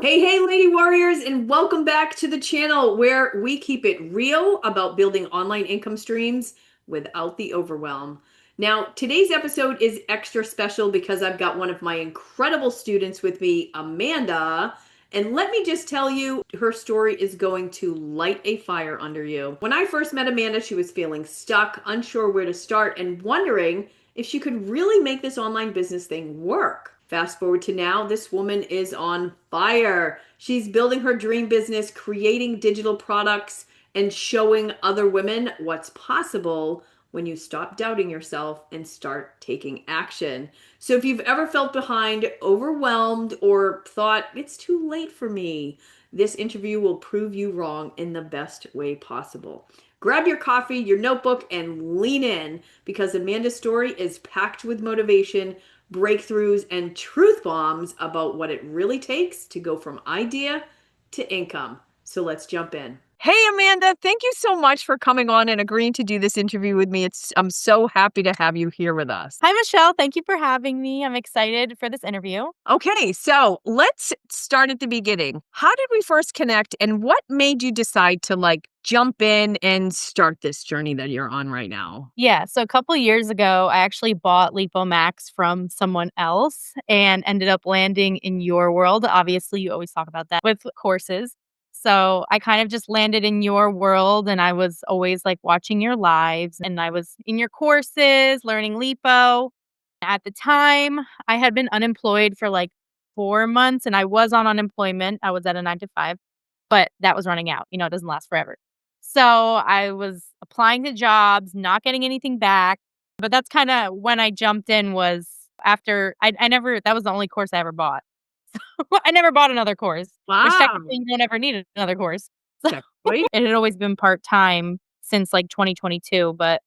Hey, lady warriors, and welcome back to the channel where we keep it real about building online income streams without the overwhelm. Now, today's episode is extra special because I've got one of my incredible students with me, Amanda. And let me just tell you, her story is going to light a fire under you. When I first met Amanda, she was feeling stuck, unsure where to start, and wondering if she could really make this online business thing work. Fast forward to now, this woman is on fire. She's building her dream business, creating digital products, and showing other women what's possible when you stop doubting yourself and start taking action. So if you've ever felt behind, overwhelmed, or thought it's too late for me, this interview will prove you wrong in the best way possible. Grab your coffee, your notebook, and lean in because Amanda's story is packed with motivation, breakthroughs, and truth bombs about what it really takes to go from idea to income. So let's jump in. Hey, Amanda, thank you so much for coming on and agreeing to do this interview with me. I'm so happy to have you here with us. Hi, Michelle. Thank you for having me. I'm excited for this interview. Okay, so let's start at the beginning. How did we first connect and what made you decide to jump in and start this journey that you're on right now? Yeah, so a couple years ago, I actually bought Max from someone else and ended up landing in your world. Obviously, you always talk about that with courses. So I kind of just landed in your world and I was always like watching your lives and I was in your courses, learning Lipo. At the time, I had been unemployed for like 4 months and I was on unemployment. I was at a 9 to 5, but that was running out. It doesn't last forever. So I was applying to jobs, not getting anything back. But that's kind of when I jumped in was after I never, that was the only course I ever bought. I never bought another course, which Wow. technically you don't ever need another course. So Exactly. it had always been part time since like 2022, but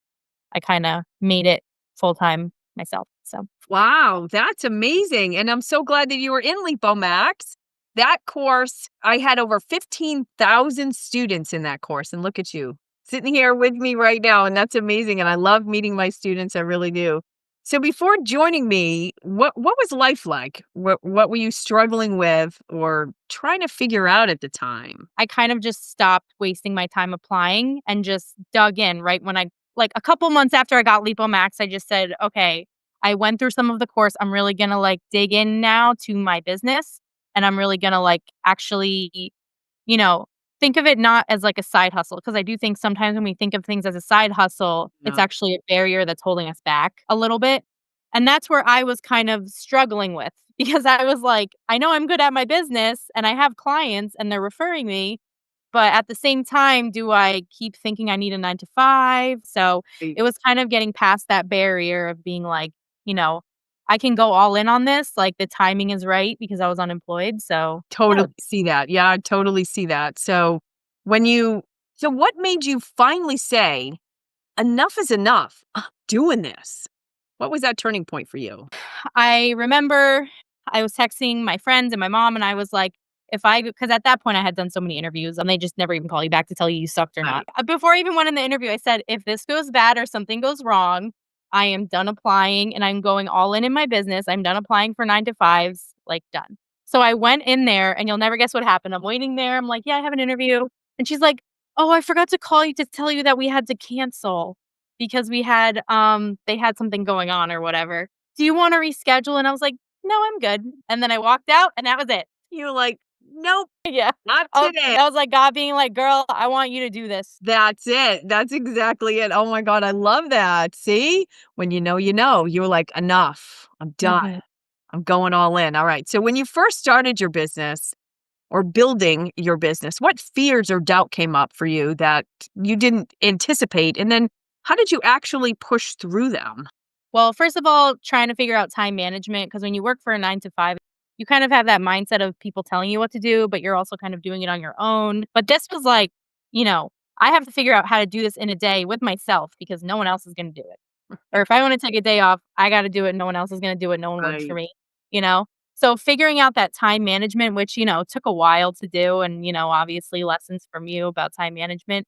I kind of made it full time myself. So Wow, that's amazing. And I'm so glad that you were in Max. That course, I had over 15,000 students in that course. And look at you sitting here with me right now. And that's amazing. And I love meeting my students. I really do. So before joining me, what was life like? What were you struggling with or trying to figure out at the time? I kind of just stopped wasting my time applying and just dug in right when like a couple months after I got Max, I just said, okay, I went through some of the course. I'm really going to like dig in now to my business and I'm really going to like actually, you know, think of it not as like a side hustle. Cause I do think sometimes when we think of things as a side hustle, it's No. actually a barrier that's holding us back a little bit. And that's where I was kind of struggling with because I was like, I know I'm good at my business and I have clients and they're referring me. But at the same time, do I keep thinking I need a 9 to 5? So I it was kind of getting past that barrier of being like, you know, I can go all in on this. Like the timing is right because I was unemployed. So yeah. totally see that. Yeah, I totally see that. So what made you finally say, enough is enough. I'm doing this. What was that turning point for you? I remember I was texting my friends and my mom, and I was like, because at that point I had done so many interviews and they just never even call you back to tell you sucked or not. Right. Before I even went in the interview, I said, if this goes bad or something goes wrong, I am done applying and I'm going all in my business. I'm done applying for 9 to 5s, like done. So I went in there and you'll never guess what happened. I'm waiting there. I'm like, yeah, I have an interview. And she's like, oh, I forgot to call you to tell you that we had to cancel because they had something going on or whatever. Do you want to reschedule? And I was like, no, I'm good. And then I walked out and that was it. You're like, nope, Yeah. not Oh, today. that was like God being like, girl, I want you to do this. That's it. That's exactly it. Oh my God, I love that. See, when you know, you know, you're like, enough. I'm done. Mhm. I'm going all in. All right. So when you first started your business or building your business, what fears or doubt came up for you that you didn't anticipate? And then how did you actually push through them? Well, first of all, trying to figure out time management, because when you work for a 9 to 5, you kind of have that mindset of people telling you what to do, but you're also kind of doing it on your own. But this was like, you know, I have to figure out how to do this in a day with myself because no one else is going to do it. Or if I want to take a day off, I got to do it. No one else is going to do it. No one works for Right. me, you know? So figuring out that time management, which, took a while to do. And, obviously lessons from you about time management,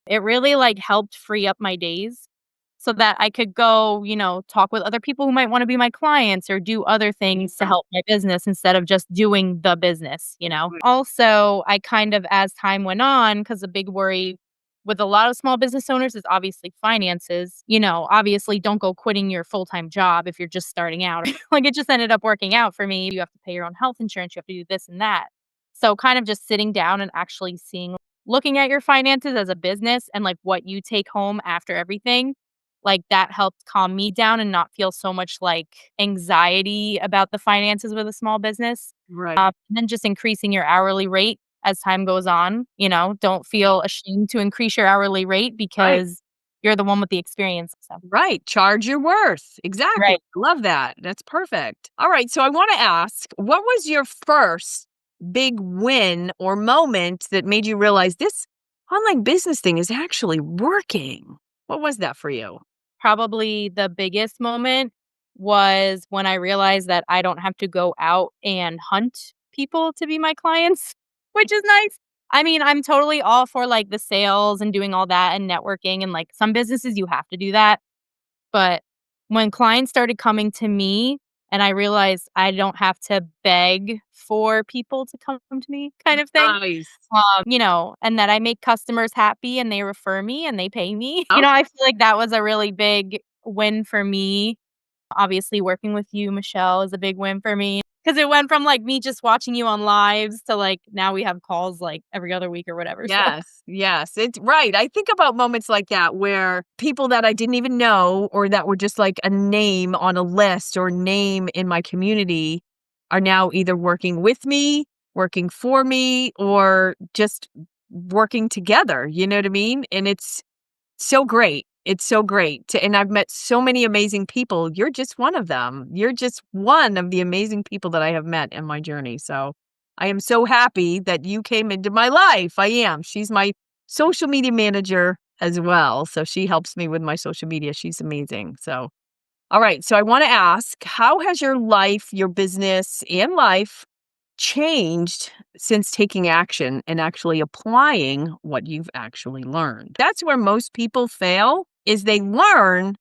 it really like helped free up my days. so that I could go, talk with other people who might wanna be my clients or do other things to Yeah. help my business instead of just doing the business. Also, I kind of as time went on, because a big worry with a lot of small business owners is obviously finances. Obviously, don't go quitting your full-time job if you're just starting out. Like, it just ended up working out for me. You have to pay your own health insurance, you have to do this and that. So, kind of just sitting down and actually looking at your finances as a business and, like, what you take home after everything, like, that helped calm me down and not feel so much, like, anxiety about the finances with a small business. Right. And then just increasing your hourly rate as time goes on. Don't feel ashamed to increase your hourly rate Right. because you're the one with the experience, so. Right. Charge your worth. Exactly. Right. Love that. That's perfect. All right. So I want to ask, what was your first big win or moment that made you realize this online business thing is actually working? What was that for you? Probably the biggest moment was when I realized that I don't have to go out and hunt people to be my clients, which is nice. I mean, I'm totally all for, like, the sales and doing all that and networking, and, like, some businesses you have to do that. But when clients started coming to me and I realized I don't have to beg for people to come to me kind of thing, Nice. and that I make customers happy and they refer me and they pay me. Okay. I feel like that was a really big win for me. Obviously, working with you, Michelle, is a big win for me because it went from, like, me just watching you on lives to, like, now we have calls, like, every other week or whatever, so. Yes, yes, it's right. I think about moments like that where people that I didn't even know or that were just like a name on a list or name in my community are now either working with me, working for me, or just working together. You know what I mean? And it's so great. It's so great and I've met so many amazing people. You're just one of them. You're just one of the amazing people that I have met in my journey. So, I am so happy that you came into my life. I am. She's my social media manager as well. So she helps me with my social media. She's amazing. So, all right. So I want to ask, how has your life, your business and life changed since taking action and actually applying what you've actually learned? That's where most people fail is they learn,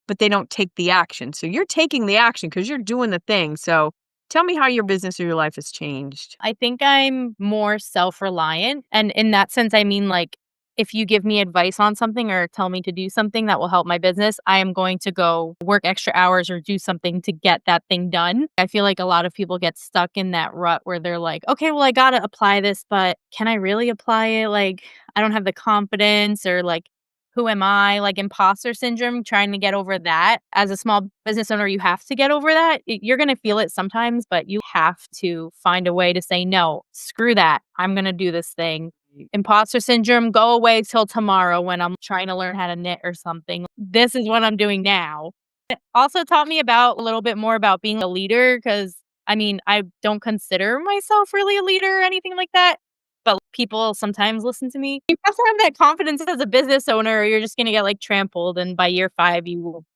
but they don't take the action. So you're taking the action because you're doing the thing. So tell me how your business or your life has changed. I think I'm more self-reliant, and in that sense, I mean, like, if you give me advice on something or tell me to do something that will help my business, I am going to go work extra hours or do something to get that thing done. I feel like a lot of people get stuck in that rut where they're like, "Okay, well, I gotta apply this, but can I really apply it? Like, I don't have the confidence," or, like, "Who am I?" Like, imposter syndrome, trying to get over that. As a small business owner, you have to get over that. You're gonna feel it sometimes, but you have to find a way to say, "No, screw that. I'm gonna do this thing." Imposter syndrome, go away till tomorrow when I'm trying to learn how to knit or something. This is what I'm doing now. It also taught me about a little bit more about being a leader because, I mean, I don't consider myself really a leader or anything like that, but people sometimes listen to me. You have to have that confidence as a business owner or you're just gonna get, like, trampled, and by year 5,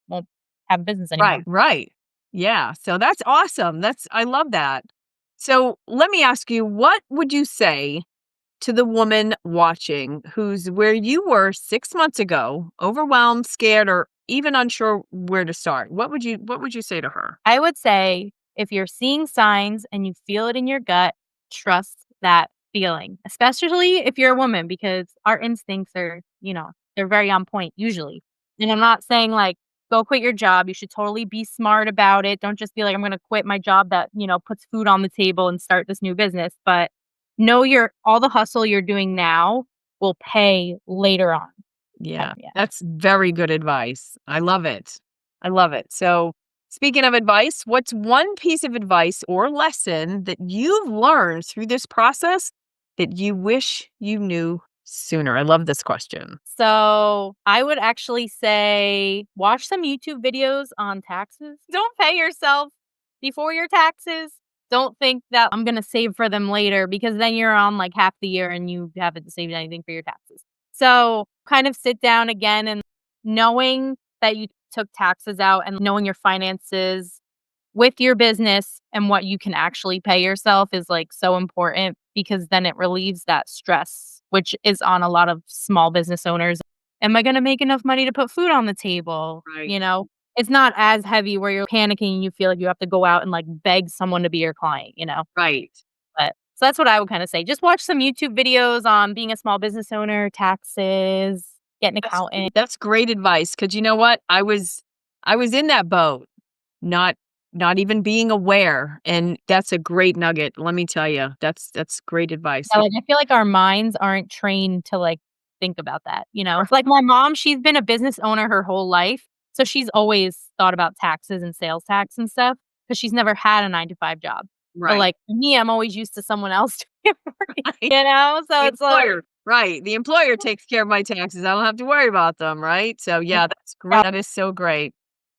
won't have a business Right, anymore. right. Yeah. So that's awesome. I love that. So let me ask you, what would you say to the woman watching who's where you were 6 months ago, overwhelmed, scared, or even unsure where to start? What would you say to her? I would say if you're seeing signs and you feel it in your gut, trust that feeling, especially if you're a woman, because our instincts are, they're very on point usually. And I'm not saying, like, go quit your job. You should totally be smart about it. Don't just be like, I'm going to quit my job that, puts food on the table and start this new business. But know all the hustle you're doing now will pay later on. Yeah, Yeah. that's very good advice. I love it. I love it. So, speaking of advice, what's one piece of advice or lesson that you've learned through this process that you wish you knew sooner? I love this question. So, I would actually say watch some YouTube videos on taxes. Don't pay yourself before your taxes. Don't think that I'm gonna save for them later because then you're on, like, half the year and you haven't saved anything for your taxes. So, kind of sit down again and knowing that you took taxes out and knowing your finances with your business and what you can actually pay yourself is, like, so important because then it relieves that stress, which is on a lot of small business owners. Am I gonna make enough money to put food on the table? Right. You know? It's not as heavy where you're panicking and you feel like you have to go out and, like, beg someone to be your client, you know? Right. But so that's what I would kinda say. Just watch some YouTube videos on being a small business owner, taxes, get an accountant. That's great advice, because you know what? I was in that boat, not not even being aware, and that's a great nugget, let me tell you. That's great advice. Yeah, like, I feel like our minds aren't trained to, like, think about that, you know? It's like my mom, she's been a business owner her whole life, so she's always thought about taxes and sales tax and stuff because she's never had a 9 to 5 job. But, Right. like, me, I'm always used to someone else doing it for me, Right. you know? So The it's like employer, right, the employer takes care of my taxes, I don't have to worry about them, right? So, yeah, that's great, yeah. that is so great.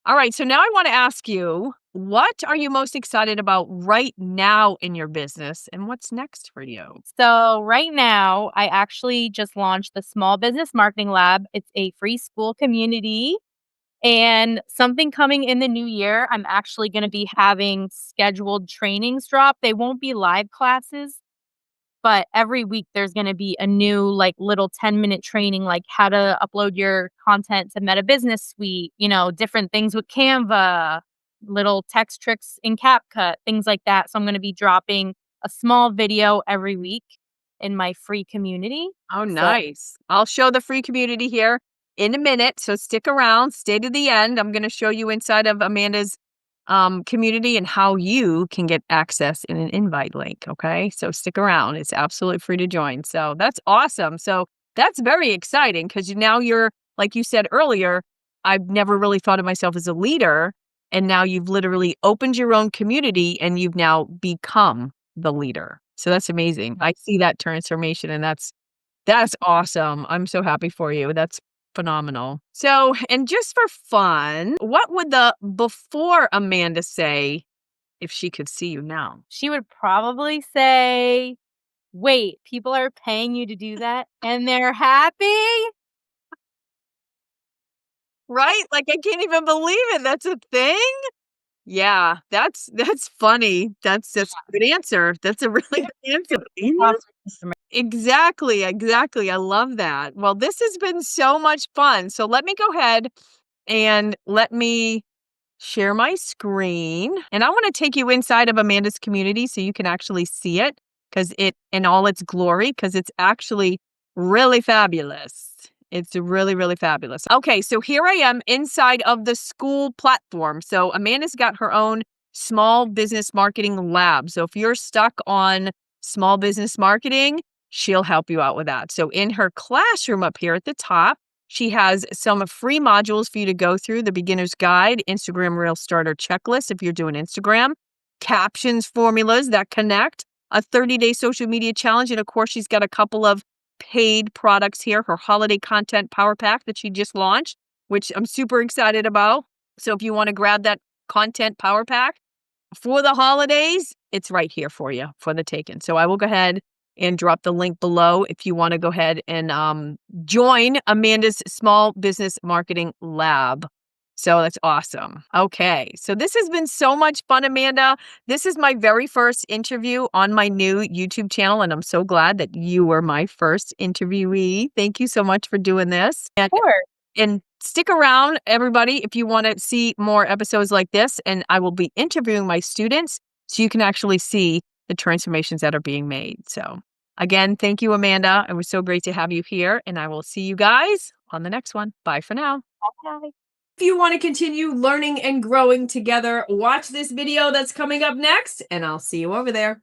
Alright, so now I wanna ask you, what are you most excited about right now in your business, and what's next for you? So right now, I actually just launched the Small Business Marketing Lab. It's a free school community. And something coming in the new year, I'm actually going to be having scheduled trainings drop. They won't be live classes, but every week there's going to be a new, like, little 10-minute training, like how to upload your content to Meta Business Suite, you know, different things with Canva, little text tricks in CapCut, things like that. So I'm going to be dropping a small video every week in my free community. Oh, So nice. I'll show the free community here in a minute, so stick around, stay to the end. I'm gonna show you inside of Amanda's, community and how you can get access in an invite link, okay? So stick around, it's absolutely free to join, so that's awesome. So that's very exciting because now you're like you said earlier, I've never really thought of myself as a leader, and now you've literally opened your own community and you've now become the leader. So that's amazing. I see that transformation, and that's awesome. I'm so happy for you. That's phenomenal. So, and just for fun, what would the before Amanda say if she could see you now? she would probably say, "Wait, people are paying you to do that and they're happy?" Right? Like, I can't even believe it. That's a thing? Yeah, that's funny. That's a good answer. That's a really good answer. Exactly, exactly. I love that. Well, this has been so much fun. So let me go ahead and let me share my screen. And I want to take you inside of Amanda's community so you can actually see it because it in all its glory, because it's actually really fabulous. It's really, really fabulous. Okay, so here I am inside of the school platform. So Amanda's got her own small business marketing lab. So if you're stuck on small business marketing, she'll help you out with that. So in her classroom up here at the top, she has some free modules for you to go through: the beginner's guide, Instagram reel starter checklist if you're doing Instagram, captions formulas that connect, a 30-day social media challenge. And of course, she's got a couple of paid products here, her holiday content power pack that she just launched, which I'm super excited about. So if you want to grab that content power pack for the holidays, it's right here for you for the taking. So I will go ahead and drop the link below if you want to go ahead and join Amanda's Small Business Marketing Lab. So that's awesome. Okay. So this has been so much fun, Amanda. This is my very first interview on my new YouTube channel, and I'm so glad that you were my first interviewee. Thank you so much for doing this. Sure. And stick around, everybody, if you want to see more episodes like this. And I will be interviewing my students so you can actually see the transformations that are being made. So, again, thank you, Amanda. It was so great to have you here. And I will see you guys on the next one. Bye for now. Okay. If you want to continue learning and growing together, watch this video that's coming up next, and I'll see you over there.